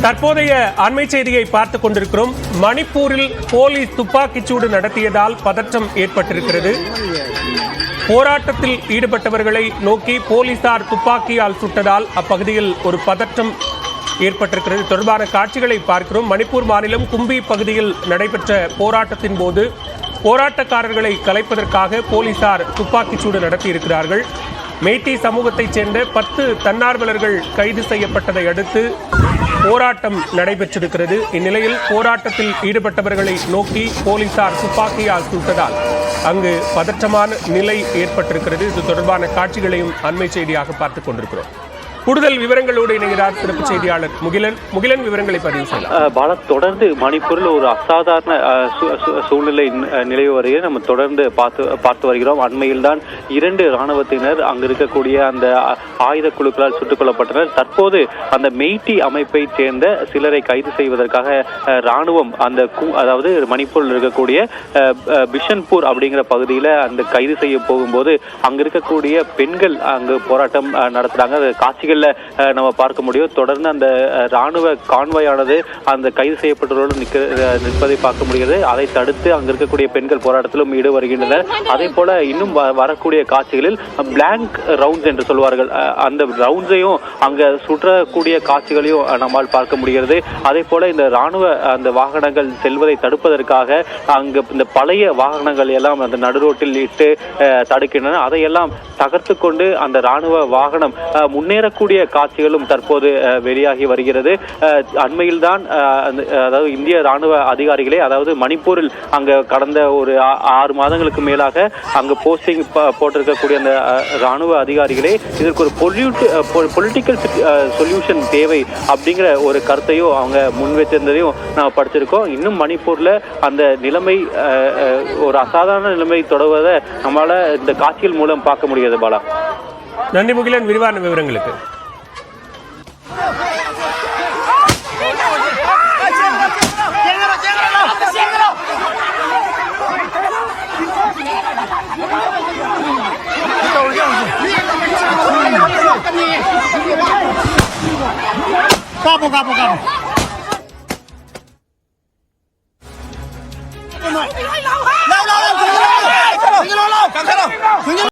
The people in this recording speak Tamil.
தற்போதைய அண்மை செய்தியை பார்த்துக் கொண்டிருக்கிறோம். மணிப்பூரில் போலீஸ் துப்பாக்கிச்சூடு நடத்தியதால் பதற்றம் ஏற்பட்டிருக்கிறது. போராட்டத்தில் ஈடுபட்டவர்களை நோக்கி போலீசார் துப்பாக்கியால் சுட்டதால் அப்பகுதியில் ஒரு பதற்றம் ஏற்பட்டிருக்கிறது. தொடர்பான காட்சிகளை பார்க்கிறோம். மணிப்பூர் மாநிலம் கும்பி பகுதியில் நடைபெற்ற போராட்டத்தின் போது போராட்டக்காரர்களை கலைப்பதற்காக போலீசார் துப்பாக்கிச்சூடு நடத்தியிருக்கிறார்கள். மேட்டி சமூகத்தைச் சேர்ந்த 10 தன்னார்வலர்கள் கைது செய்யப்பட்டதை அடுத்து போராட்டம் நடைபெற்றிருக்கிறது. இந்நிலையில் போராட்டத்தில் ஈடுபட்டவர்களை நோக்கி போலீசார் துப்பாக்கியால் சுட்டதால் அங்கு பதற்றமான நிலை ஏற்பட்டிருக்கிறது. இது தொடர்பான காட்சிகளையும் அண்மை செய்தியாக பார்த்துக் கொண்டிருக்கிறோம். கூடுதல் விவரங்களோடு இணைகிறார் சிறப்பு செய்தியாளர் முகிலன். விவரங்களை பதிவு செய்யலாம். பாலா, தொடர்ந்து மணிப்பூரில் ஒரு அசாதாரண சூழ்நிலை நிலவி வருகிறது. நம்ம தொடர்ந்து பார்த்து வருகிறோம். அண்மையில் தான் 2 இராணுவத்தினர் அங்கு இருக்கக்கூடிய அந்த ஆயுத குழுக்களால் சுட்டுக் கொல்லப்பட்டனர். தற்போது அந்த மெய்ட்டி அமைப்பை சேர்ந்த சிலரை கைது செய்வதற்காக இராணுவம் அதாவது மணிப்பூரில் இருக்கக்கூடிய பிஷன்பூர் அப்படிங்கிற பகுதியில் அந்த கைது செய்ய போகும்போது அங்கு இருக்கக்கூடிய பெண்கள் அங்கு போராட்டம் நடத்துறாங்க. காட்சிகள் நம்ம பார்க்க முடியும். தொடர்ந்து அந்த ராணுவ கான்வாயானது அந்த கைது செய்யப்பட்டவர்களும் நிற்பதை பார்க்க முடிகிறது. அதை தடுத்து அங்க இருக்கக்கூடிய பெண்கள் போராட்டத்திலும் ஈடு வருகின்றனர். அதே போல இன்னும் வரக்கூடிய காட்சிகளில் பிளாங்க் ரவுண்ட்ஸ் என்று சொல்வார்கள், அந்த ரவுண்ட்ஸையும் அங்க சுற்றக்கூடிய காட்சிகளையும் நம்மால் பார்க்க முடிகிறது. அதே போல இந்த ராணுவ அந்த வாகனங்கள் செல்வதை தடுப்பதற்காக அங்கு இந்த பழைய வாகனங்கள் எல்லாம் அந்த நடுரோட்டில் இட்டு தடுக்கின்றன. அதையெல்லாம் தகர்த்து கொண்டு அந்த ராணுவ வாகனம் முன்னேறக்கூடிய காட்சிகளும் தற்போது வெளியாகி வருகிறது. அண்மையில் தான் அதாவது இந்திய ராணுவ அதிகாரிகளே, அதாவது மணிப்பூரில் அங்க கடந்த ஒரு 6 மாதங்களுக்கு மேலாக அங்கு போஸ்டிங் போட்டிருக்கக்கூடிய அந்த ராணுவ அதிகாரிகளே இதற்கு ஒரு பொலிட்டிக்கல் சொல்யூஷன் தேவை அப்படிங்கிற ஒரு கருத்தையும் அவங்க முன்வைத்திருந்ததையும் நாம் படிச்சிருக்கோம். இன்னும் மணிப்பூர்ல அந்த நிலைமை ஒரு அசாதாரண நிலைமை தொடர்வதை நம்மளால இந்த காட்சிகள் மூலம் பார்க்க முடியாது. பாலா, நன்றி முகிலன் விரிவான விவரங்களுக்கு. Kapo.